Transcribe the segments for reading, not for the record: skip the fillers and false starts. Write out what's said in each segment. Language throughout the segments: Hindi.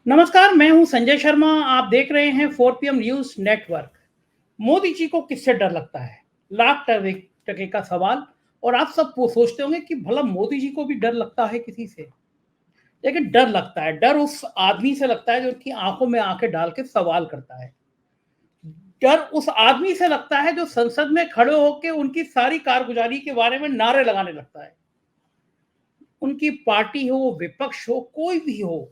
नमस्कार, मैं हूं संजय शर्मा। आप देख रहे हैं 4 PM news network. Modi ji को किससे डर लगता है? लाख टके का सवाल। और आप सब वो सोचते होंगे कि भला मोदी जी को भी डर लगता है किसी से। लेकिन डर लगता है, डर उस आदमी से लगता है जो उनकी आंखों में आंखें डाल के सवाल करता है। डर उस आदमी से लगता है जो संसद में खड़े होकर उनकी सारी कारगुजारी के बारे में नारे लगाने लगता है। उनकी पार्टी हो, विपक्ष हो, कोई भी हो,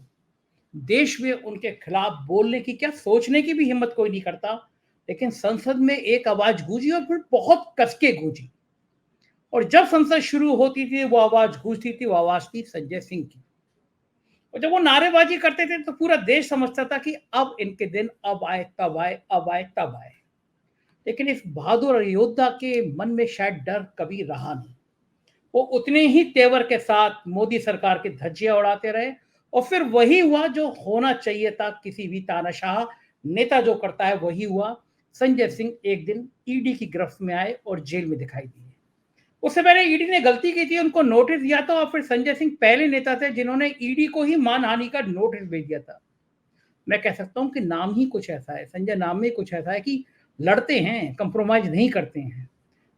देश में उनके खिलाफ बोलने की क्या, सोचने की भी हिम्मत कोई नहीं करता। लेकिन संसद में एक आवाज गूंजी और फिर बहुत कसके गूंजी। और जब संसद शुरू होती थी वो आवाज गूंजती थी, वो आवाज थी संजय सिंह की। और जब वो नारेबाजी करते थे तो पूरा देश समझता था कि अब इनके दिन, अब आए तब आए, अब आए तब आए। लेकिन इस बहादुर योद्धा के मन में शायद डर कभी रहा नहीं। वो उतने ही तेवर के साथ मोदी सरकार की धज्जियां उड़ाते रहे। और फिर वही हुआ जो होना चाहिए था। किसी भी तानाशाह नेता जो करता है वही हुआ। संजय सिंह एक दिन ईडी की गिरफ्त में आए और जेल में दिखाई दिए। उससे पहले ईडी ने गलती की थी, उनको नोटिस दिया था। और फिर संजय सिंह पहले नेता थे जिन्होंने ईडी को ही मानहानि का नोटिस भेज दिया था। मैं कह सकता हूं कि नाम ही कुछ ऐसा है, संजय नाम में कुछ ऐसा है कि लड़ते हैं, कंप्रोमाइज नहीं करते हैं।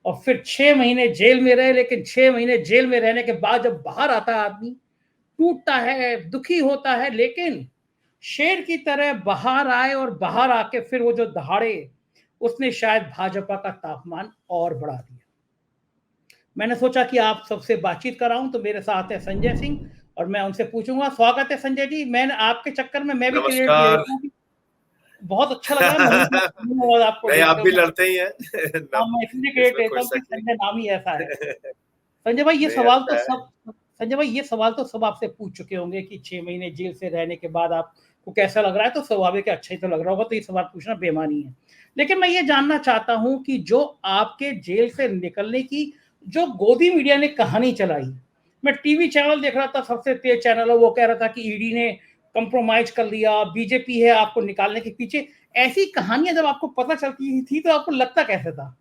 और फिर 6 महीने जेल में रहे। लेकिन 6 महीने जेल में रहने के बाद जब बाहर आता है आदमी, टूटता है, दुखी होता है, लेकिन शेर की तरह बाहर आए। और बाहर आके फिर वो जो दहाड़े, उसने शायद भाजपा का तापमान और बढ़ा दिया। मैंने सोचा कि आप सबसे बातचीत कराऊं, तो मेरे साथ है संजय सिंह। और मैं उनसे पूछूंगा। स्वागत है संजय जी। मैंने आपके चक्कर में मैं भी क्रेडिट ले नमस्कार। लेता हूं। बहुत अच्छा लगा मैं आपको नहीं, आप देखते भी हुए। लड़ते ही हैं। हाँ, न, मैं इसलिए क्रेडिट इसमें लेता कोई हूँ कि शक नहीं। संजय नाम ही ऐसा है। संजय भाई, ये नहीं, सवाल तो अच्छा है। सब संजय भाई, ये सवाल तो सब आपसे पूछ चुके होंगे कि 6 महीने जेल से रहने के बाद आपको कैसा लग रहा है। तो स्वाभाविक है, अच्छा ही तो लग रहा होगा। तो ये सवाल पूछना बेमानी है। लेकिन मैं ये जानना चाहता हूं कि जो आपके जेल से निकलने की जो गोदी मीडिया ने कहानी चलाई। मैं टीवी चैनल देख रहा था, सबसे तेज चैनल है, वो कह रहा था कि ईडी ने कंप्रोमाइज कर लिया, बीजेपी है आपको निकालने के पीछे। ऐसी कहानियां जब आपको पता चलती थी तो आपको लगता कैसे था?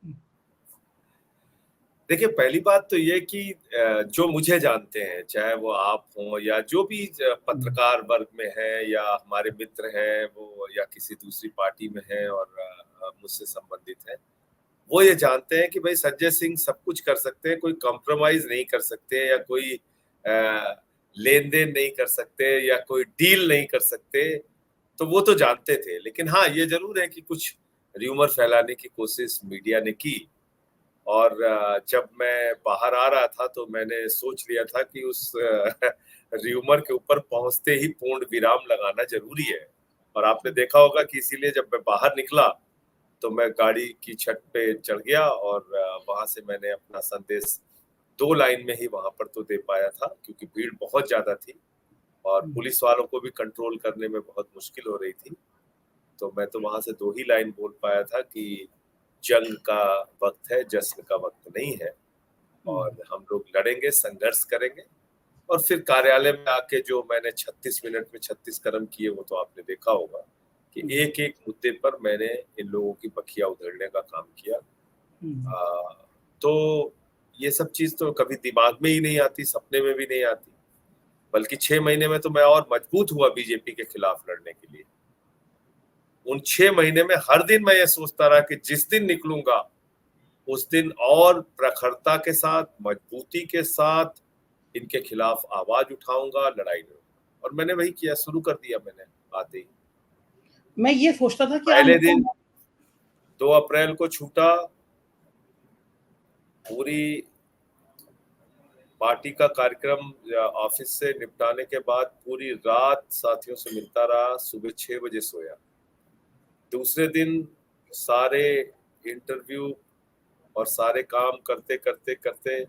देखिए, पहली बात तो ये कि जो मुझे जानते हैं, चाहे वो आप हों या जो भी पत्रकार वर्ग में है या हमारे मित्र हैं वो, या किसी दूसरी पार्टी में है और मुझसे संबंधित है, वो ये जानते हैं कि भाई संजय सिंह सब कुछ कर सकते हैं, कोई कॉम्प्रोमाइज नहीं कर सकते, या कोई लेन देन नहीं कर सकते, या कोई डील नहीं कर सकते। तो वो तो जानते थे। लेकिन हाँ, ये जरूर है कि कुछ र्यूमर फैलाने की कोशिश मीडिया ने की। और जब मैं बाहर आ रहा था तो मैंने सोच लिया था कि उस र्यूमर के ऊपर पहुंचते ही पूर्ण विराम लगाना जरूरी है। और आपने देखा होगा कि इसीलिए जब मैं बाहर निकला तो मैं गाड़ी की छत पे चढ़ गया और वहां से मैंने अपना संदेश 2 लाइन में ही वहां पर तो दे पाया था, क्योंकि भीड़ बहुत ज्यादा थी और पुलिस वालों को भी कंट्रोल करने में बहुत मुश्किल हो रही थी। तो मैं तो वहां से 2 ही लाइन बोल पाया था कि जंग का वक्त है, जश्न का वक्त नहीं है, और हम लोग लड़ेंगे, संघर्ष करेंगे। और फिर कार्यालय में आके जो मैंने 36 मिनट में 36 कदम किए, वो तो आपने देखा होगा कि एक एक मुद्दे पर मैंने इन लोगों की बखिया उधेड़ने का काम किया। तो ये सब चीज तो कभी दिमाग में ही नहीं आती, सपने में भी नहीं आती। बल्कि 6 महीने में तो मैं और मजबूत हुआ बीजेपी के खिलाफ लड़ने के लिए। उन 6 महीने में हर दिन मैं ये सोचता रहा कि जिस दिन निकलूंगा उस दिन और प्रखरता के साथ, मजबूती के साथ इनके खिलाफ आवाज उठाऊंगा, लड़ाई लड़ूंगा। और मैंने वही किया, शुरू कर दिया मैंने आते ही। मैं ये सोचता था कि आप पहले मुझको। दिन 2 अप्रैल को छूटा। पूरी पार्टी का कार्यक्रम ऑफिस से निपटाने के बाद पूरी रात साथियों से मिलता रहा, सुबह 6 बजे सोया। दूसरे दिन सारे इंटरव्यू और सारे काम करते करते करते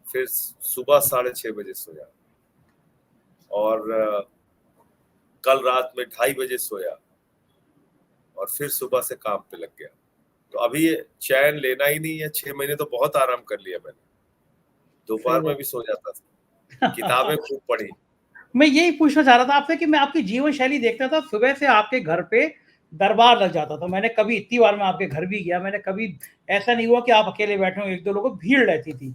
फिर सुबह 6:30 बजे सोया। और कल रात में 2:30 बजे सोया और फिर सुबह से काम पे लग गया। तो अभी चैन लेना ही नहीं है। 6 महीने तो बहुत आराम कर लिया मैंने। सही दोपहर में बात। भी सो जाता था, किताबें खूब पढ़ी। मैं यही पूछना चाह रहा था आपसे कि मैं आपकी जीवन शैली देखता था, सुबह से आपके घर पे दरबार लग जाता था। मैंने कभी, इतनी बार मैं आपके घर भी गया, मैंने कभी ऐसा नहीं हुआ कि आप अकेले बैठे हो, एक दो लोगों, भीड़ रहती थी।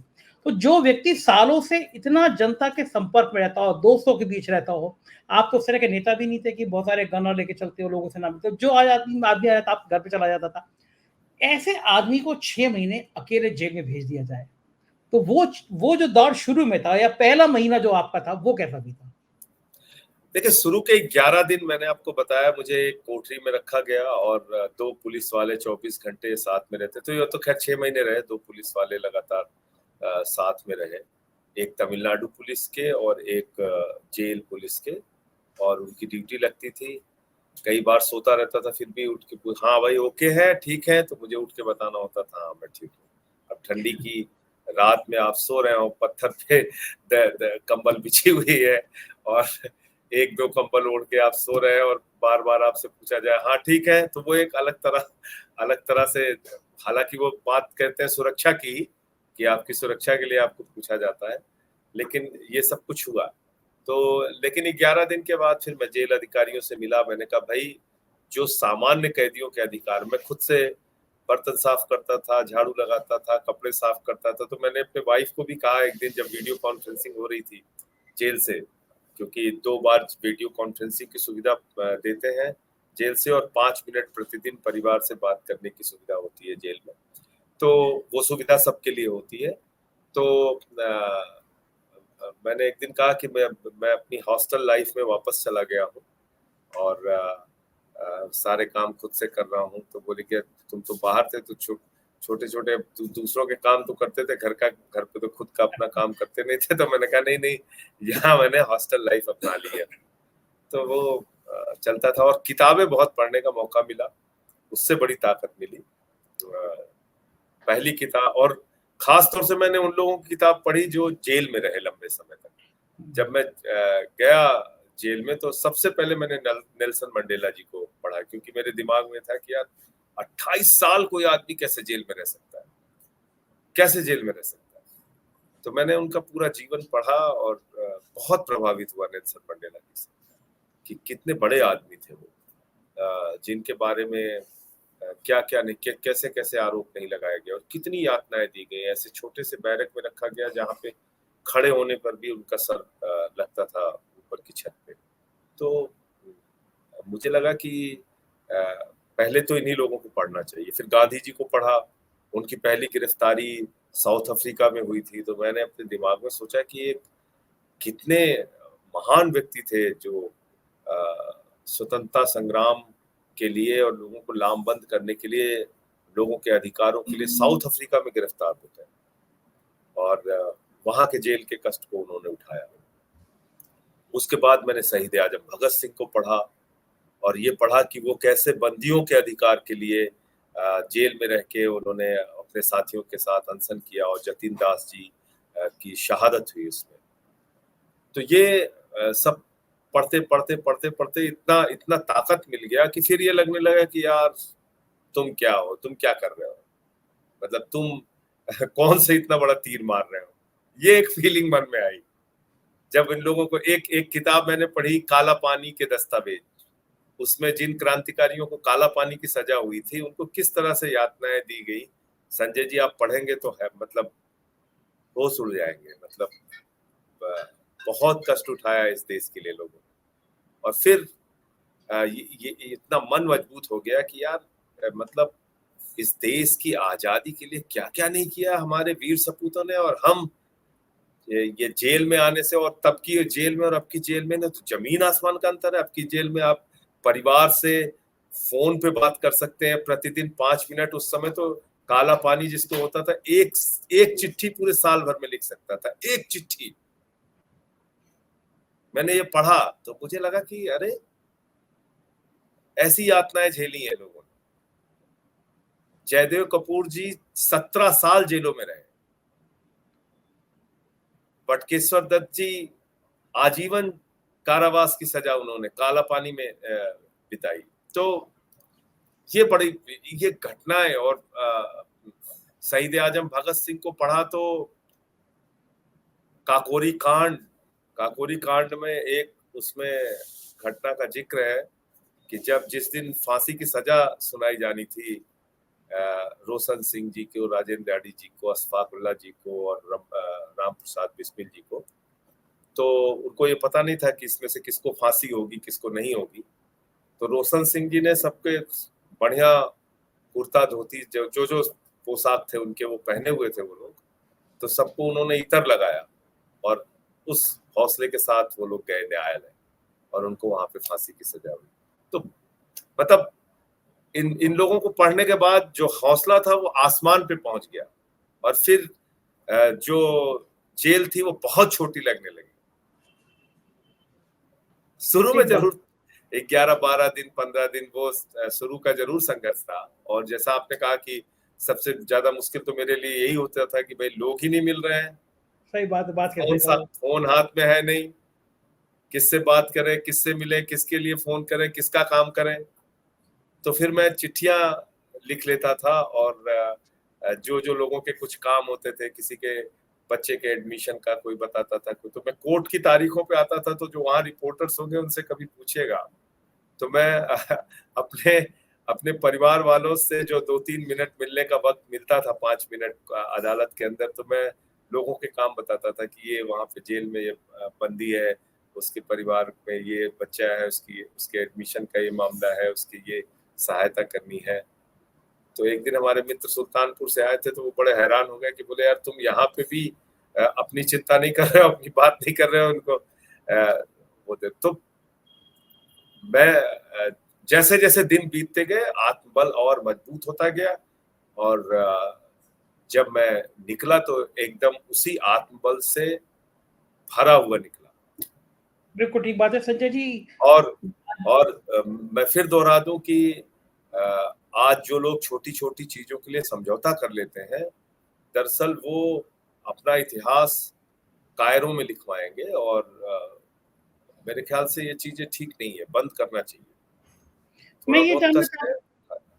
तो जो व्यक्ति सालों से इतना जनता के संपर्क में रहता हो, दोस्तों के बीच रहता हो, आप तो उस तरह के नेता भी नहीं थे कि बहुत सारे गनर लेके चलते हो, लोगों से ना मिलते हो, जो आदमी आया था, आप घर पे चला जाता था। ऐसे आदमी को 6 महीने अकेले जेल में भेज दिया जाए, तो वो जो दौर शुरू में था या पहला महीना जो आपका था, वो कैसा बीता? देखिए, शुरू के 11 दिन मैंने आपको बताया, मुझे एक कोठरी में रखा गया और 2 पुलिस वाले 24 घंटे साथ में रहते। तो ये तो खैर 6 महीने रहे, 2 पुलिस वाले लगातार साथ में रहे, एक तमिलनाडु पुलिस के और एक जेल पुलिस के, और उनकी ड्यूटी लगती थी। कई बार सोता रहता था, फिर भी उठ के हाँ भाई ओके है, ठीक है, तो मुझे उठ के बताना होता था हाँ मैं ठीक हूँ। अब ठंडी की रात में आप सो रहे हो, पत्थर पे कंबल बिछी हुई है और 1-2 कंबल ओढ़ के आप सो रहे हैं और बार बार आपसे पूछा जाए हाँ ठीक है, तो वो एक अलग तरह से, हालांकि वो बात कहते हैं सुरक्षा की, कि आपकी सुरक्षा के लिए आपको पूछा जाता है, लेकिन ये सब कुछ हुआ। तो लेकिन 11 दिन के बाद फिर मैं जेल अधिकारियों से मिला। मैंने कहा भाई, जो सामान्य कैदियों के अधिकार, मैं खुद से बर्तन साफ करता था, झाड़ू लगाता था, कपड़े साफ करता था। तो मैंने अपने वाइफ को भी कहा एक दिन, जब वीडियो कॉन्फ्रेंसिंग हो रही थी जेल से, क्योंकि 2 बार वीडियो कॉन्फ्रेंसिंग की सुविधा देते हैं जेल से, और 5 मिनट प्रतिदिन परिवार से बात करने की सुविधा होती है जेल में। तो वो सुविधा सबके लिए होती है। तो मैंने एक दिन कहा कि मैं अपनी हॉस्टल लाइफ में वापस चला गया हूँ और सारे काम खुद से कर रहा हूँ। तो बोले कि तुम तो बाहर थे, तो छोटे छोटे दूसरों के काम तो करते थे, घर पे तो खुद का अपना काम करते नहीं थे। तो मैंने कहा नहीं, यहाँ मैंने हॉस्टल लाइफ अपना ली है। तो वो चलता था, और किताबें बहुत पढ़ने का मौका मिला, उससे बड़ी ताकत मिली। पहली किताब, और खास तौर से मैंने उन लोगों की किताब पढ़ी जो जेल में रहे लंबे समय तक। जब मैं गया जेल में, तो सबसे पहले मैंने नेल्सन मंडेला जी को पढ़ा, क्योंकि मेरे दिमाग में था कि यार 28 साल कोई आदमी कैसे जेल में रह सकता है, कैसे जेल में रह सकता है। तो मैंने उनका पूरा जीवन पढ़ा और बहुत प्रभावित हुआ नेल्सन मंडेला जी से, कि कितने बड़े आदमी थे वो, जिनके बारे में क्या क्या नहीं, कैसे कैसे आरोप नहीं लगाया गया, और कितनी यातनाएं दी गई। ऐसे छोटे से बैरक में रखा गया जहाँ पे खड़े होने पर भी उनका सर लगता था ऊपर की छत पे। तो मुझे लगा कि पहले तो इन्हीं लोगों को पढ़ना चाहिए। फिर गांधी जी को पढ़ा, उनकी पहली गिरफ्तारी साउथ अफ्रीका में हुई थी। तो मैंने अपने दिमाग में सोचा कि एक कितने महान व्यक्ति थे जो स्वतंत्रता संग्राम के लिए और लोगों को लामबंद करने के लिए, लोगों के अधिकारों के लिए साउथ अफ्रीका में गिरफ्तार होते हैं, और वहां के जेल के कष्ट को उन्होंने उठाया। उसके बाद मैंने शहीद आजम भगत सिंह को पढ़ा, और ये पढ़ा कि वो कैसे बंदियों के अधिकार के लिए जेल में रह के उन्होंने अपने साथियों के साथ अनशन किया, और जतिन दास जी की शहादत हुई उसमें। तो ये सब पढ़ते पढ़ते पढ़ते पढ़ते इतना इतना ताकत मिल गया कि फिर ये लगने लगा कि यार तुम क्या हो, तुम क्या कर रहे हो, मतलब तुम कौन से इतना बड़ा तीर मार रहे हो। ये एक फीलिंग मन में आई जब इन लोगों को, एक एक किताब मैंने पढ़ी, काला पानी के दस्तावेज। उसमें जिन क्रांतिकारियों को काला पानी की सजा हुई थी, उनको किस तरह से यातनाएं दी गई, संजय जी आप पढ़ेंगे तो है मतलब होश उड़ जाएंगे। मतलब बहुत कष्ट उठाया इस देश के लिए लोगों ने। और फिर ये इतना मन मजबूत हो गया कि यार मतलब इस देश की आजादी के लिए क्या क्या नहीं किया हमारे वीर सपूतों ने। और हम ये जेल में आने से, और तब की जेल में और अब की जेल में ना, तो जमीन आसमान का अंतर है। अब की जेल में आप परिवार से फोन पे बात कर सकते हैं प्रतिदिन 5 मिनट। उस समय तो काला पानी जिसको होता था, एक चिट्ठी पूरे साल भर में लिख सकता था, एक चिट्ठी। मैंने ये पढ़ा तो मुझे लगा कि अरे ऐसी यातनाएं झेली हैं लोगों ने। जयदेव कपूर जी 17 साल जेलों में रहे, बटकेश्वर दत्त जी आजीवन कारावास की सजा उन्होंने काला पानी में बिताई। तो ये बड़ी ये घटनाएं। और शहीद आजम भगत सिंह को पढ़ा तो काकोरी कांड में एक उसमें घटना का जिक्र है कि जिस दिन फांसी की सजा सुनाई जानी थी, रोशन सिंह जी को, राजेंद्र दाड़ी जी को, अशफाकुल्ला जी को और राम प्रसाद बिस्मिल जी को। तो उनको ये पता नहीं था कि इसमें से किसको फांसी होगी, किसको नहीं होगी। तो रोशन सिंह जी ने सबके बढ़िया कुर्ता धोती जो जो पोशाक थे उनके वो पहने हुए थे वो लोग, तो सबको उन्होंने इतर लगाया और उस हौसले के साथ वो लोग गए न्यायालय और उनको वहां पे फांसी की सजा हुई। तो मतलब इन लोगों को पढ़ने के बाद जो हौसला था वो आसमान पे पहुंच गया और फिर जो जेल थी वो बहुत छोटी लगने लगी। शुरू में जरूर 11-12 दिन 15 दिन वो शुरू का जरूर संघर्ष था। और जैसा आपने कहा कि सबसे ज्यादा मुश्किल तो मेरे लिए यही होता था कि भाई लोग ही नहीं मिल रहे हैं। सही बात कैसे फोन हाथ में है नहीं, किससे बात करें, किससे मिले, किसके लिए फोन करें, किसका काम करें। तो फिर मैं चिट्ठियां लिख लेता था और जो जो लोगों के कुछ काम होते थे, किसी के बच्चे के एडमिशन का कोई बताता था, तो मैं कोर्ट की तारीखों पे आता था। तो जो वहाँ रिपोर्टर्स होंगे उनसे कभी पूछेगा तो मैं अपने अपने परिवार वालों से जो 2-3 मिनट मिलने का वक्त मिलता था 5 मिनट अदालत के अंदर, तो मैं लोगों के काम बताता था कि ये वहाँ पे जेल में ये बंदी है, उसके परिवार में ये बच्चा है, उसके एडमिशन का ये मामला है, उसकी ये सहायता करनी है। तो एक दिन हमारे मित्र सुल्तानपुर से आए थे तो वो बड़े हैरान हो गए कि बोले यार तुम यहाँ पे भी अपनी चिंता नहीं कर रहे हो, अपनी बात नहीं कर रहे हो उनको। वो तो मैं जैसे जैसे दिन बीतते गए आत्मबल और मजबूत होता गया और जब मैं निकला तो एकदम उसी आत्मबल से भरा हुआ निकला। बिल्कुल ठीक बात है संजय जी। और मैं फिर दोहरा दूं कि आज जो लोग छोटी छोटी चीजों के लिए समझौता कर लेते हैं, दरअसल वो अपना इतिहास कायरों में लिखवाएंगे और मेरे ख्याल से ये चीजें ठीक नहीं है, बंद करना चाहिए। मैं ये जानना कष्ट है।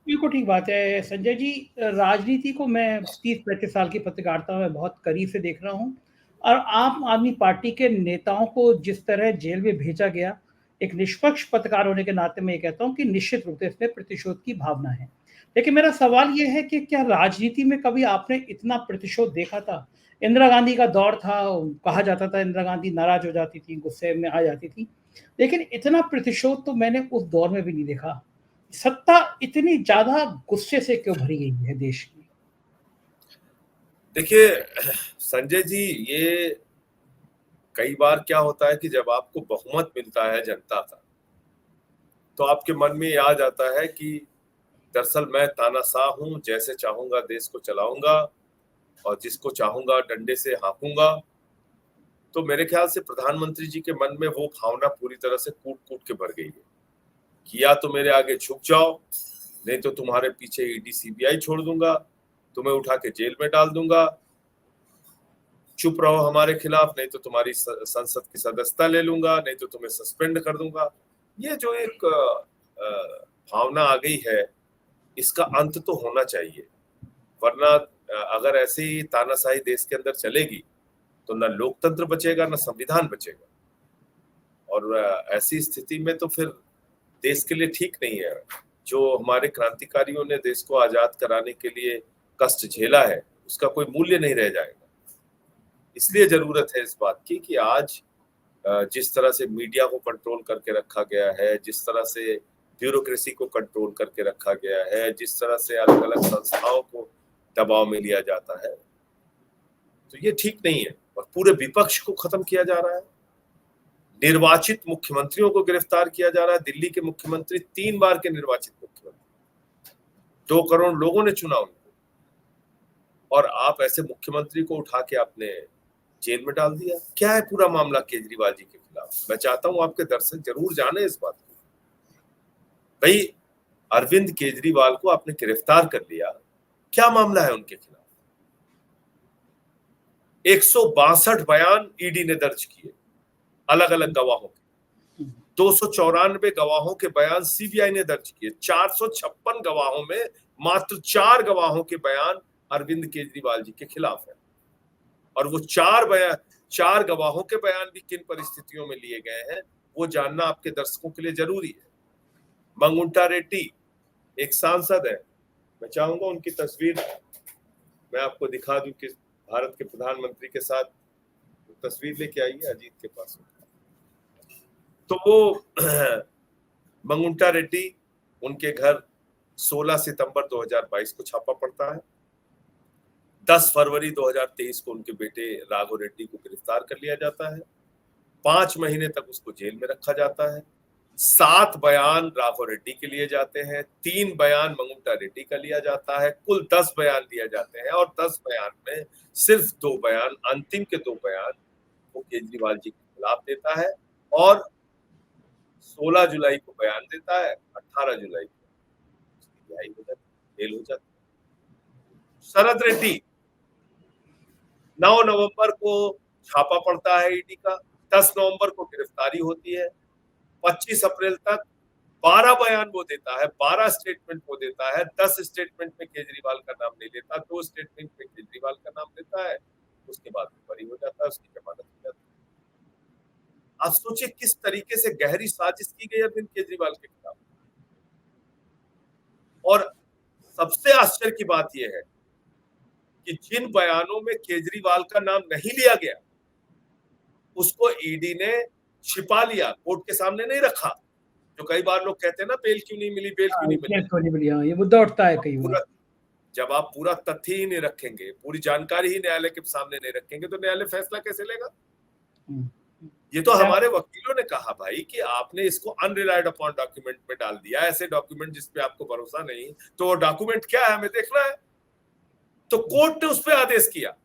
बिल्कुल ठीक बात है संजय जी। राजनीति को मैं 30-35 साल की पत्रकारिता में बहुत करीब से देख रहा हूँ और आम आदमी पार्टी के नेताओं को जिस तरह जेल में भेजा गया, एक निष्पक्ष पत्रकार होने के नाते मैं ये कहता हूँ कि निश्चित रूप से इसमें प्रतिशोध की भावना है। लेकिन मेरा सवाल ये है कि क्या राजनीति में कभी आपने इतना प्रतिशोध देखा था? इंदिरा गांधी का दौर था, कहा जाता था इंदिरा गांधी नाराज हो जाती थी, गुस्से में आ जाती थी, लेकिन इतना प्रतिशोध तो मैंने उस दौर में भी नहीं देखा। सत्ता इतनी ज्यादा गुस्से से क्यों भरी गई है देश की? देखिए संजय जी, ये कई बार क्या होता है कि जब आपको बहुमत मिलता है जनता का, तो आपके मन में आ जाता है कि दरअसल मैं तानाशाह हूं, जैसे चाहूंगा देश को चलाऊंगा और जिसको चाहूंगा डंडे से हाँकूंगा। तो मेरे ख्याल से प्रधानमंत्री जी के मन में वो भावना पूरी तरह से कूट कूट के भर गई है कि या तो मेरे आगे झुक जाओ, नहीं तो तुम्हारे पीछे ईडी सीबीआई छोड़ दूंगा, तुम्हें उठा के जेल में डाल दूंगा, चुप रहो हमारे खिलाफ, नहीं तो तुम्हारी संसद की सदस्यता ले लूंगा, नहीं तो तुम्हें सस्पेंड कर दूंगा। ये जो एक भावना आ गई है, इसका अंत तो होना चाहिए, वरना अगर ऐसे ही तानाशाही देश के अंदर चलेगी तो न लोकतंत्र बचेगा, न संविधान बचेगा। और ऐसी स्थिति में तो फिर देश के लिए ठीक नहीं है। जो हमारे क्रांतिकारियों ने देश को आजाद कराने के लिए कष्ट झेला है, उसका कोई मूल्य नहीं रह जाएगा। इसलिए जरूरत है इस बात की कि आज जिस तरह से मीडिया को कंट्रोल करके रखा गया है, जिस तरह से ब्यूरोक्रेसी को कंट्रोल करके रखा गया है, जिस तरह से अलग अलग संस्थाओं को दबाव में लिया जाता है, तो ये ठीक नहीं है। और पूरे विपक्ष को खत्म किया जा रहा है, निर्वाचित मुख्यमंत्रियों को गिरफ्तार किया जा रहा है। दिल्ली के मुख्यमंत्री 3 बार के निर्वाचित मुख्यमंत्री, 2 करोड़ लोगों ने चुना उनको, और आप ऐसे मुख्यमंत्री को उठा के आपने जेल में डाल दिया। क्या है पूरा मामला केजरीवाल जी के खिलाफ? मैं चाहता हूं आपके दर्शक जरूर जाने इस बात को। भाई अरविंद केजरीवाल को आपने गिरफ्तार कर लिया, क्या मामला है उनके खिलाफ? 162 बयान ईडी ने दर्ज किए अलग अलग गवाहों के, 294 गवाहों के बयान सीबीआई ने दर्ज किए, 456 गवाहों में मात्र 4 गवाहों के बयान अरविंद केजरीवाल जी के खिलाफ है। और वो 4 गवाहों के बयान भी किन परिस्थितियों में लिए गए हैं वो जानना आपके दर्शकों के लिए जरूरी है। मंगुंटा रेड्डी एक सांसद है, मैं चाहूंगा उनकी तस्वीर मैं आपको दिखा दूं कि भारत के प्रधानमंत्री के साथ तस्वीर लेके आई है अजीत के पास। तो वो मंगुंटा रेड्डी, उनके घर 16 सितंबर 2022 को छापा पड़ता है। 10 फरवरी 2023 को उनके बेटे राघव रेड्डी को गिरफ्तार कर लिया जाता है। 5 महीने तक उसको जेल में रखा जाता है। 7 बयान राघव रेड्डी के लिए जाते हैं, 3 बयान मंगुंटा रेड्डी का लिया जाता है, कुल 10 बयान लिए जाते हैं। और 10 बयान में सिर्फ 2 बयान, अंतिम के 2 बयान वो केजरीवाल जी के खिलाफ देता है और 16 जुलाई को बयान देता है, 18 जुलाई को रिहाई हो जाती है, जेल हो जाती है। शरद रेड्डी 9 नवंबर को छापा पड़ता है ईडी का, 10 नवंबर को गिरफ्तारी होती है, 25 अप्रैल तक 12 बयान वो देता है, 12 स्टेटमेंट वो देता है। 10 स्टेटमेंट में केजरीवाल का नाम नहीं लेता, 2 स्टेटमेंट में केजरीवाल का नाम लेता है। उसके बाद बरी हो जाता है, उसकी जमानत हो जाती है। आप सोचिए किस तरीके से गहरी साजिश की गई अरविंद केजरीवाल के खिलाफ। और सबसे आश्चर्य की बात यह है कि जिन बयानों में केजरीवाल का नाम नहीं लिया गया उसको ईडी ने छिपा लिया, कोर्ट के सामने नहीं रखा। जो कई बार लोग कहते हैं ना बेल क्यों नहीं मिली, बेल क्यों नहीं मिली, ये मुद्दा उठता है कई बार। जब आप पूरा तथ्य ही नहीं रखेंगे, पूरी जानकारी ही न्यायालय के सामने नहीं रखेंगे तो न्यायालय फैसला कैसे लेगा। ये तो हमारे वकीलों ने कहा भाई कि आपने इसको अनरिलाइड अपॉन डॉक्यूमेंट में डाल दिया, ऐसे डॉक्यूमेंट जिसपे आपको भरोसा नहीं, तो वो डॉक्यूमेंट क्या है हमें देखना है। तो कोर्ट ने उस पर आदेश किया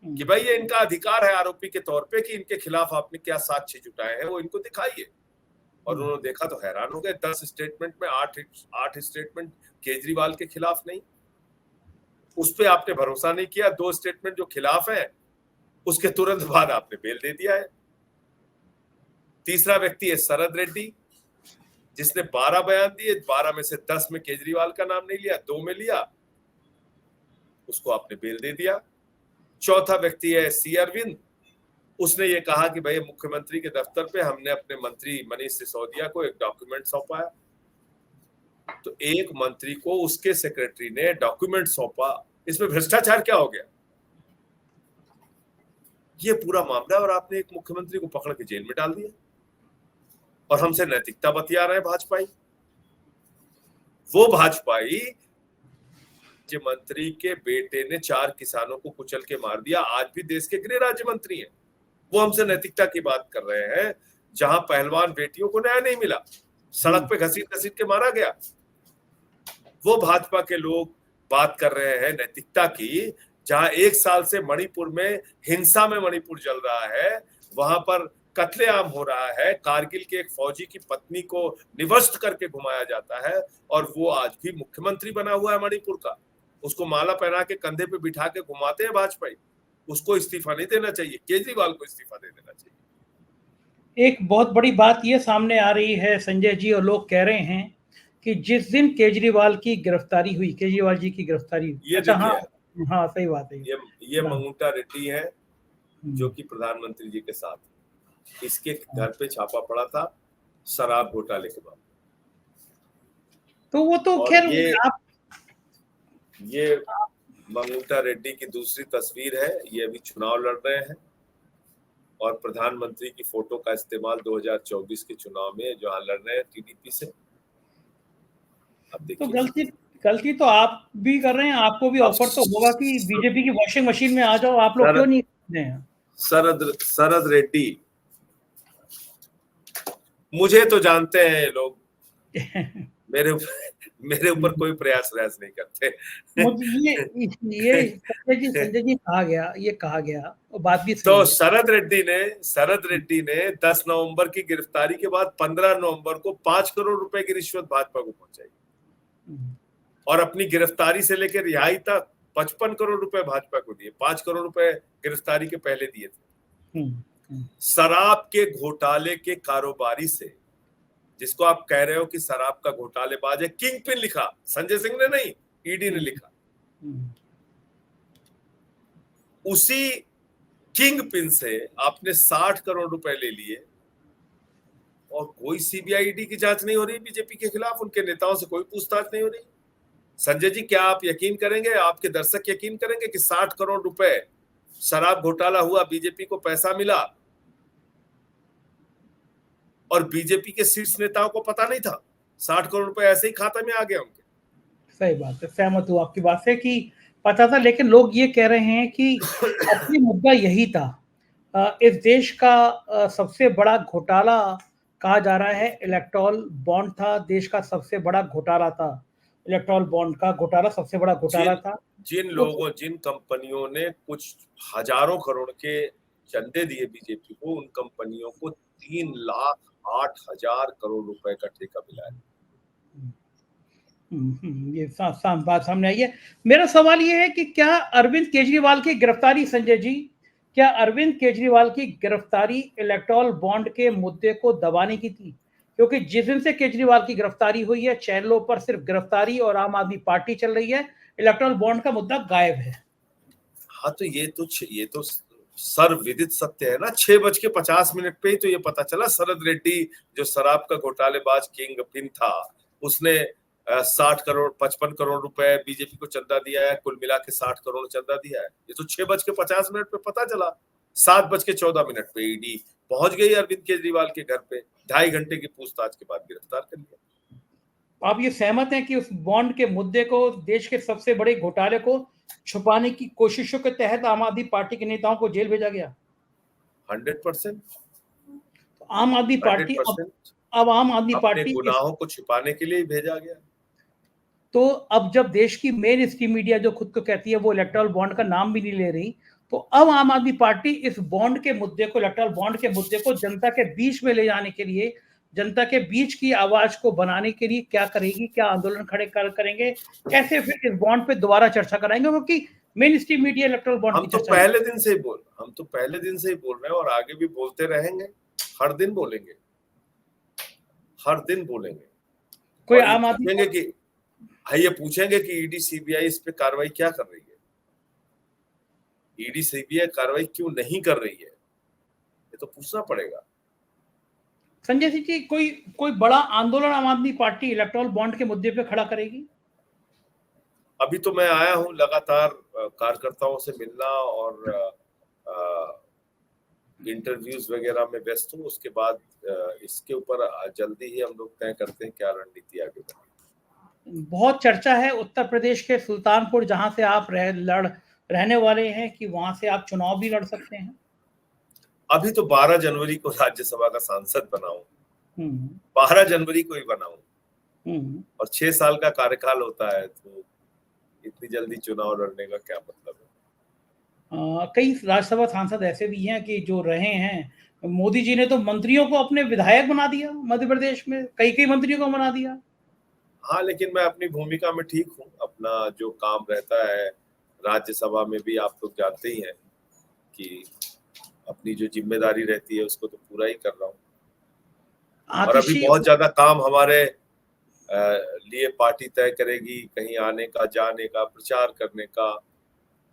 कि भाई ये इनका अधिकार है आरोपी के तौर पे कि इनके खिलाफ आपने क्या साक्ष्य जुटाए हैं वो इनको दिखाइए। और उन्होंने देखा तो हैरान हो गए, 10 स्टेटमेंट में 8 स्टेटमेंट केजरीवाल के खिलाफ नहीं, उस पर आपने भरोसा नहीं किया। 2 स्टेटमेंट जो खिलाफ है उसके तुरंत बाद आपने बेल दे दिया है। तीसरा व्यक्ति है शरद रेड्डी, जिसने 12 बयान दिए, 12 में से 10 में केजरीवाल का नाम नहीं लिया, 2 में लिया, उसको आपने बेल दे दिया। चौथा व्यक्ति है सी अरविंद, उसने ये कहा कि भाई मुख्यमंत्री के दफ्तर पे हमने अपने मंत्री मनीष सिसोदिया को एक डॉक्यूमेंट सौंपा है। तो एक मंत्री को उसके सेक्रेटरी ने डॉक्यूमेंट सौंपा, इसमें भ्रष्टाचार क्या हो गया। ये पूरा मामला, और आपने एक मुख्यमंत्री को पकड़ के जेल में डाल दिया और हमसे नैतिकता बतिया रहे हैं भाजपाई। वो भाजपाई मंत्री के बेटे ने 4 किसानों को कुचल के मार दिया, आज भी देश के गृह राज्य मंत्री हैं, वो हमसे नैतिकता की बात कर रहे हैं। जहां पहलवान बेटियों को न्याय नहीं मिला, सड़क पे घसीट घसीट के मारा गया, वो भाजपा के लोग बात कर रहे हैं नैतिकता की। जहां 1 साल से मणिपुर में हिंसा में मणिपुर जल रहा है, वहां पर कत्लेआम हो रहा है, कारगिल के एक फौजी की पत्नी को निवस्त करके घुमाया जाता है, और वो आज भी मुख्यमंत्री बना हुआ है मणिपुर का। उसको माला पहना के कंधे पे बिठा के घुमाते हैं भाजपाई। उसको इस्तीफा नहीं देना चाहिए, केजरीवाल को इस्तीफा दे देना चाहिए। एक बहुत बड़ी बात ये सामने आ रही है संजय जी, और लोग कह रहे हैं कि जिस दिन केजरीवाल की गिरफ्तारी हुई, केजरीवाल जी की गिरफ्तारी, अच्छा हाँ सही बात है, ये मंगुंटा रेड्डी है जो कि प्रधानमंत्री जी के साथ, इसके घर पे छापा पड़ा था शराब घोटाले के बाद। तो वो तो खैर ये मंगुंटा रेड्डी की दूसरी तस्वीर है, ये अभी चुनाव लड़ रहे हैं और प्रधानमंत्री की फोटो का इस्तेमाल 2024 के चुनाव में जहां लड़ रहे हैं टीडीपी से। अब देखिए, तो गलती तो आप भी कर रहे हैं, आपको भी ऑफर तो होगा कि बीजेपी की वॉशिंग मशीन में आ जाओ, आप लोग क्यों नहीं करते हैं। शरद रेड्डी, मुझे तो जानते हैं लोग, मेरे ऊपर कोई प्रयास नहीं करते। ये संजय जी कहा गया और बात भी तो शरद रेड्डी ने 10 नवंबर की गिरफ्तारी के बाद 15 नवंबर को 5 करोड़ रुपए की रिश्वत भाजपा को पहुंचाई और अपनी गिरफ्तारी से लेकर रिहाई तक 55 करोड़ रुपए भाजपा को दिए। 5 करोड़ रुपए गिरफ्तारी के पहले दिए थे। शराब के घोटाले के कारोबारी से, जिसको आप कह रहे हो कि शराब का घोटालेबाज है, किंग पिन लिखा संजय सिंह ने नहीं, ईडी ने लिखा। उसी किंग पिन से आपने 60 करोड़ रुपए ले लिए और कोई सीबीआई ईडी की जांच नहीं हो रही बीजेपी के खिलाफ, उनके नेताओं से कोई पूछताछ नहीं हो रही। संजय जी, क्या आप यकीन करेंगे, आपके दर्शक यकीन करेंगे कि 60 करोड़ रुपए शराब घोटाला हुआ, बीजेपी को पैसा मिला और बीजेपी के शीर्ष नेताओं को पता नहीं था? 60 करोड़ रुपए ऐसे ही खाते में आ गए उनके। सही बात है, सहमत हूँ आपकी बात से कि पता था, लेकिन लोग ये कह रहे हैं कि असली मुद्दा यही था। इस देश का सबसे बड़ा घोटाला कहा जा रहा है इलेक्टोरल बॉन्ड था, देश का सबसे बड़ा घोटाला था, इलेक्टोरल बॉन्ड का घोटाला सबसे बबड़ा घोटाला था। जिन कंपनियों ने कुछ हजारों करोड़ के चंदे दिए बीजेपी को, उन कंपनियों को 3,08,000 करोड़ रुपए का ठेका मिला है। ये बात सामने आई है। मेरा सवाल ये है कि क्या अरविंद केजरीवाल की गिरफ्तारी, संजय जी, क्या अरविंद केजरीवाल की गिरफ्तारी इलेक्टोरल बॉन्ड के मुद्दे को दबाने की थी? क्योंकि जिस दिन से केजरीवाल की गिरफ्तारी हुई है, चैनलों पर सिर्फ गिरफ्तारी और आम आदमी पार्टी चल रही है, इलेक्टोरल बॉन्ड का मुद्दा गायब है। हाँ, तो ये तो सर्वविदित सत्य है ना। 6:50 पे ही तो ये पता चला, शरद रेड्डी जो शराब का घोटालेबाज किंग पिन था, उसने 60 करोड़ 55 करोड़ रुपए बीजेपी को चंदा दिया है, कुल मिला के 60 करोड़ चंदा दिया है। ये तो 6:50 पे पता चला। 7:14 पे ईडी पहुंच गई अरविंद केजरीवाल के घर पे, 2.5 घंटे की पूछताछ के बाद गिरफ्तार कर लिया। आप ये सहमत हैं कि उस बॉन्ड के मुद्दे को, देश के सबसे बड़े घोटाले को छुपाने की कोशिशों के तहत आम आदमी पार्टी के नेताओं को जेल भेजा गया? 100%। आम आदमी पार्टी अब आम आदमी पार्टी गुनाहों को छिपाने के लिए भेजा गया। तो अब जब देश की मेन स्ट्रीम मीडिया जो खुद को कहती है वो इलेक्टोरल बॉन्ड का नाम भी नहीं ले रही, तो अब आम आदमी पार्टी इस बॉन्ड के मुद्दे को, इलेक्टोरल बॉन्ड के मुद्दे को जनता के बीच में ले जाने के लिए, जनता के बीच की आवाज को बनाने के लिए क्या करेगी? क्या आंदोलन खड़े करेंगे? कैसे फिर इस बॉन्ड पे दोबारा चर्चा कराएंगे? क्योंकि main stream media electoral bond हम तो पहले दिन से ही बोल रहे हैं और आगे भी बोलते रहेंगे। हर दिन बोलेंगे, हर दिन बोलेंगे। कोई आम आदमी ये पूछेंगे कि ईडी सीबीआई इस पे कार्रवाई क्या कर रही है, ईडी सीबीआई कार्रवाई क्यों नहीं कर रही है, ये तो पूछना पड़ेगा। संजय सिंह जी, कोई बड़ा आंदोलन आम आदमी पार्टी इलेक्टोरल बॉन्ड के मुद्दे पे खड़ा करेगी? अभी तो मैं आया हूं लगातार कार्यकर्ताओं से मिलना और इंटरव्यूज वगैरह में व्यस्त हूँ। उसके बाद इसके ऊपर जल्दी ही हम लोग तय करते हैं क्या रणनीति आगे बढ़ेगी। बहुत चर्चा है उत्तर प्रदेश के सुल्तानपुर, जहां से आप रहने वाले हैं, कि वहां से आप चुनाव भी लड़ सकते हैं। अभी तो 12 जनवरी को राज्यसभा का सांसद बना हूं, 12 जनवरी को ही बना हूं, और 6 साल का कार्यकाल होता है, तो इतनी जल्दी चुनाव लड़ने का क्या मतलब है? कई राज्यसभा सांसद ऐसे भी हैं कि जो रहे हैं, मोदी जी ने तो मंत्रियों को अपने विधायक बना दिया, मध्य प्रदेश में कई मंत्रियों को बना दिया। हाँ, लेकिन मैं अपनी भूमिका में ठीक हूँ। अपना जो काम रहता है राज्यसभा में भी, आप लोग जानते ही हैं कि अपनी जो जिम्मेदारी रहती है उसको तो पूरा ही कर रहा हूँ। और अभी बहुत ज्यादा काम हमारे लिए पार्टी तय करेगी, कहीं आने का, जाने का, प्रचार करने का,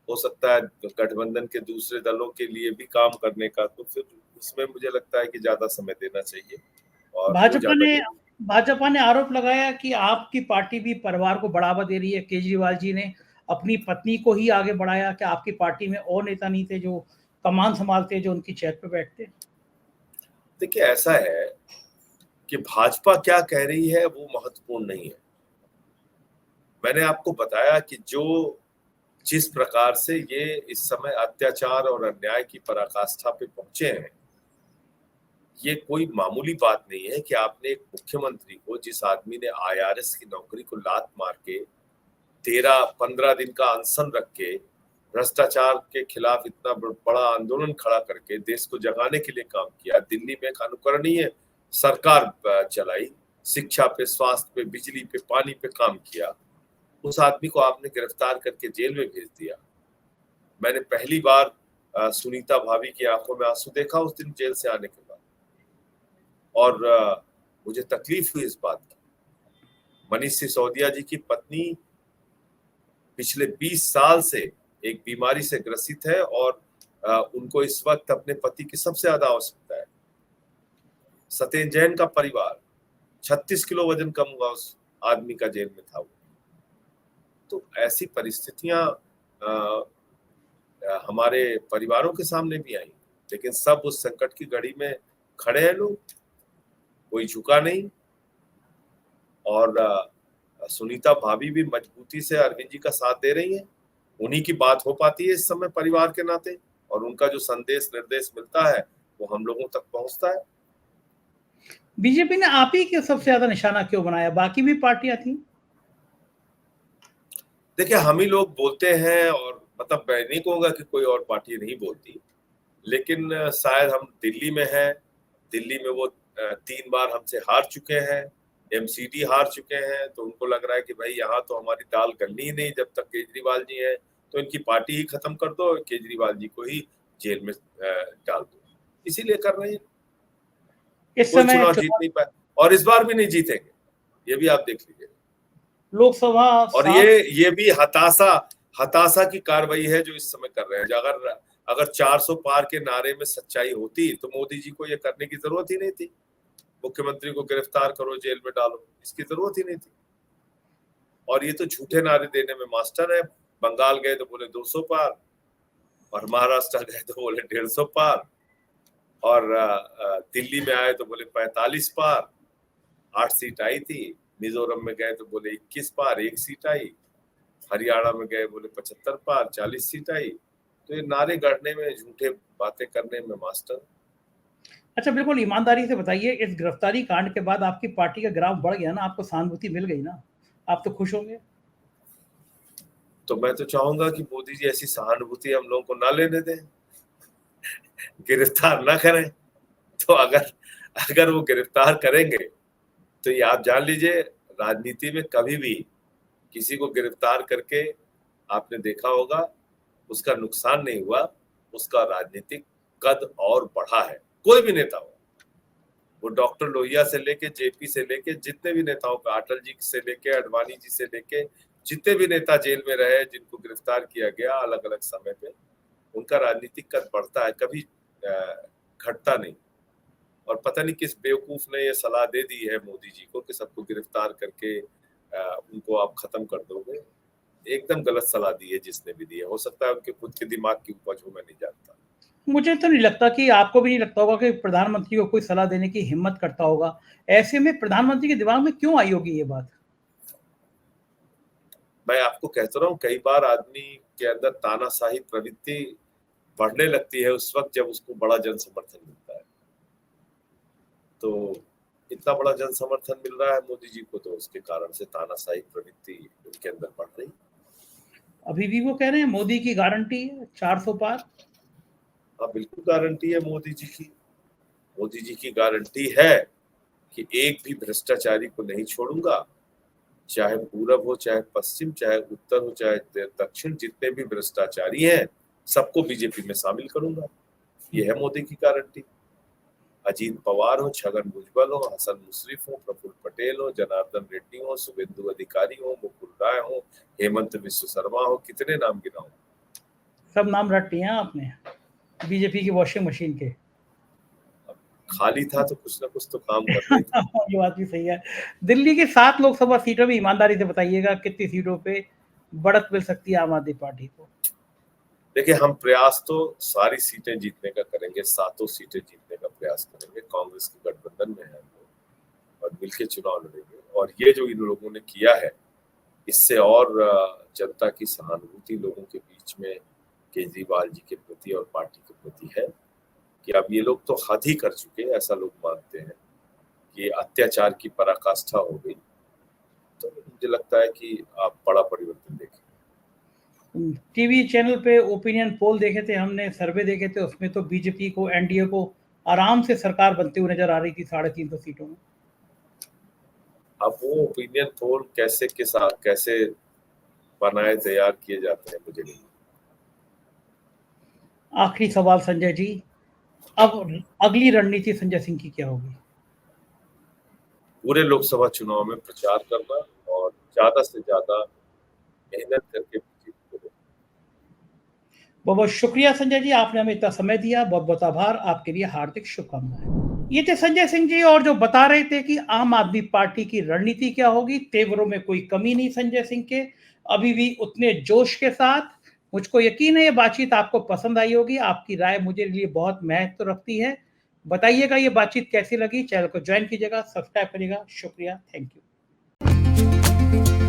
हो सकता है गठबंधन के दूसरे दलों के लिए भी काम करने का, तो फिर उसमें मुझे लगता है कि ज्यादा समय देना चाहिए। और भाजपा ने आरोप लगाया कि आपकी पार्टी भी परिवार को बढ़ावा दे रही है। केजरीवाल जी ने अपनी पत्नी को ही आगे बढ़ाया कि आपकी पार्टी में और नेता नहीं थे जो कमान संभालते, जो उनकी चेयर पे बैठते। देखिए, ऐसा है कि भाजपा क्या कह रही है वो महत्वपूर्ण नहीं है। मैंने आपको बताया कि जिस प्रकार से ये इस समय अत्याचार और अन्याय की पराकाष्ठा पे पहुंचे हैं, ये कोई मामूली बात नहीं है कि आपने एक मुख्यमंत्री को, जिस आदमी ने IRS की नौकरी को लात मार के 13-15 दिन का अनशन रख के भ्रष्टाचार के खिलाफ इतना बड़ा आंदोलन खड़ा करके देश को जगाने के लिए काम किया, दिल्ली में एक अनुकरणीय सरकार चलाई, शिक्षा पे, स्वास्थ्य पे, बिजली पे, पानी पे काम किया, उस आदमी को आपने गिरफ्तार करके जेल में भेज दिया। मैंने पहली बार सुनीता भाभी की आंखों में आंसू देखा उस दिन जेल से आने के बाद, और मुझे तकलीफ हुई इस बात की। मनीष सिसोदिया जी की पत्नी पिछले 20 साल से एक बीमारी से ग्रसित है और उनको इस वक्त अपने पति की सबसे ज्यादा आवश्यकता है। सत्येंद्र जैन का परिवार, 36 किलो वजन कम हुआ उस आदमी का जेल में था वो। तो ऐसी परिस्थितियां हमारे परिवारों के सामने भी आई, लेकिन सब उस संकट की घड़ी में खड़े हैं लोग, कोई झुका नहीं। और सुनीता भाभी भी मजबूती से अरविंद जी का साथ दे रही हैं। उन्हीं की बात हो पाती है इस समय परिवार के नाते, और उनका जो संदेश निर्देश मिलता है वो हम लोगों तक पहुंचता है। बीजेपी ने आप ही के सबसे ज्यादा निशाना क्यों बनाया? बाकी भी पार्टियां थी। देखिए, हम ही लोग बोलते हैं, और मतलब मैं नहीं कहूंगा कि कोई और पार्टी नहीं बोलती, लेकिन शायद हम दिल्ली में हैं, दिल्ली में वो 3 बार हमसे हार चुके हैं, एमसीडी हार चुके हैं, तो उनको लग रहा है कि भाई यहाँ तो हमारी दाल गलनी ही नहीं जब तक केजरीवाल जी हैं, तो इनकी पार्टी ही खत्म कर दो, केजरीवाल जी को ही जेल में डाल दो, इसीलिए कर रहे हैं। इस कोई समय चुनाव जीत नहीं पाए, और इस बार भी नहीं जीतेंगे, ये भी आप देख लीजिए। लोकसभा और ये भी हताशा की कार्रवाई है जो इस समय कर रहे हैं। अगर 400 पार के नारे में सच्चाई होती तो मोदी जी को ये करने की जरूरत ही नहीं थी। मुख्यमंत्री को गिरफ्तार करो, जेल में डालो, इसकी जरूरत ही नहीं थी। और ये तो झूठे नारे देने में मास्टर है। बंगाल गए तो बोले 200 पार, और महाराष्ट्र गए तो बोले 150 पार, और दिल्ली में आए तो बोले 45 पार, 8 सीट आई थी। मिजोरम में गए तो बोले 21 पार, 1 सीट आई। हरियाणा में गए बोले 75 पार, 40 सीट आई। तो ये नारे गढ़ने में, झूठे बातें करने में मास्टर। अच्छा, बिल्कुल ईमानदारी से बताइए, इस गिरफ्तारी कांड के बाद आपकी पार्टी का ग्राफ बढ़ गया ना? आपको सहानुभूति मिल गई ना? आप तो खुश होंगे। तो मैं तो चाहूंगा कि मोदी जी ऐसी सहानुभूति हम लोगों को ना लेने दें, गिरफ्तार ना करें। तो अगर वो गिरफ्तार करेंगे तो ये आप जान लीजिए, राजनीति में कभी भी किसी को गिरफ्तार करके आपने देखा होगा उसका नुकसान नहीं हुआ, उसका राजनीतिक कद और बढ़ा है। कोई भी नेता हो, वो डॉक्टर लोहिया से लेके, जेपी से लेके, जितने भी नेताओं का, अटल जी से लेके, अडवाणी जी से लेके, जितने भी नेता जेल में रहे, जिनको गिरफ्तार किया गया अलग अलग समय पे, उनका राजनीतिक कद बढ़ता है, कभी घटता नहीं। और पता नहीं किस बेवकूफ ने ये सलाह दे दी है मोदी जी को कि सबको गिरफ्तार करके उनको आप खत्म कर दोगे। एकदम गलत सलाह दी है जिसने भी दी है। हो सकता है उनके खुद के दिमाग की उपज हो, मैं नहीं जानता। मुझे तो नहीं लगता कि आपको भी नहीं लगता होगा कि प्रधानमंत्री को कोई सलाह देने की हिम्मत करता होगा। ऐसे में प्रधानमंत्री के दिमाग में क्यों आई होगी ये बात? मैं आपको कहता रहा हूँ, कई बार आदमी के अंदर तानाशाही प्रवृत्ति बढ़ने लगती है उस वक्त जब उसको बड़ा जन समर्थन मिलता है। तो इतना बड़ा जन समर्थन मिल रहा है मोदी जी को, तो उसके कारण से तानाशाही प्रवृत्ति उनके अंदर बढ़ रही। अभी भी वो कह रहे हैं मोदी की गारंटी है 400 पार। हाँ, बिल्कुल गारंटी है मोदी जी की। मोदी जी की गारंटी है कि एक भी भ्रष्टाचारी को नहीं छोड़ूंगा, चाहे पूरब हो, चाहे पश्चिम, चाहे उत्तर हो, चाहे दक्षिण, जितने भी भ्रष्टाचारी हैं सबको बीजेपी में शामिल करूंगा। ये है मोदी की गारंटी। अजीत पवार हो, छगन भुजबल हो, हसन मुश्रीफ हो, प्रफुल्ल पटेल हो, जनार्दन रेड्डी हो, शुभेंदु अधिकारी हो, मुकुल राय हो, हेमंत विश्व शर्मा हो, कितने नाम गिनाऊं? सब नाम रट लिए हैं आपने बीजेपी की वॉशिंग मशीन के। खाली था तो कुछ ना कुछ तो काम कर रही थी। ये बात भी सही है। दिल्ली की 7 लोकसभा सीटों में ईमानदारी से बताइएगा कितनी सीटों पे बढ़त मिल सकती है आम आदमी पार्टी को? देखिए, हम प्रयास तो सारी सीटें जीतने का करेंगे, 7 सीटें जीतने का प्रयास करेंगे। कांग्रेस के गठबंधन में है और मिलकर चुनाव लड़ेंगे। और ये जो इन लोगों ने किया है, इससे और जनता की सहानुभूति लोगों के बीच में केजरीवाल जी के प्रति और पार्टी के प्रति है कि अब ये लोग तो हद ही कर चुके हैं। ऐसा लोग मानते हैं कि अत्याचार की पराकाष्ठा हो गई। तो मुझे लगता है कि आप बड़ा परिवर्तन देखें। टीवी चैनल पे ओपिनियन पोल देखे थे हमने, सर्वे देखे थे, उसमें तो बीजेपी को, एनडीए को आराम से सरकार बनती हुई नजर आ रही थी 350 सीटों में। अब वो ओपिनियन पोल कैसे बनाए, तैयार किए जाते हैं, मुझे नहीं। आखिरी सवाल संजय जी, अब अगली रणनीति संजय सिंह की क्या होगी? पूरे लोकसभा चुनाव में प्रचार करना और ज्यादा से ज्यादा मेहनत करके। बहुत बहुत शुक्रिया संजय जी, आपने हमें इतना समय दिया। बहुत बहुत आभार, आपके लिए हार्दिक शुभकामनाएं। ये थे संजय सिंह जी, और जो बता रहे थे कि आम आदमी पार्टी की रणनीति क्या होगी। तेवरों में कोई कमी नहीं संजय सिंह के। अभी भी उतने जोश के साथ। मुझको यकीन है ये बातचीत आपको पसंद आई होगी। आपकी राय मुझे लिए बहुत महत्व रखती है। बताइएगा ये बातचीत कैसी लगी। चैनल को ज्वाइन कीजिएगा, सब्सक्राइब करिएगा। शुक्रिया, थैंक यू।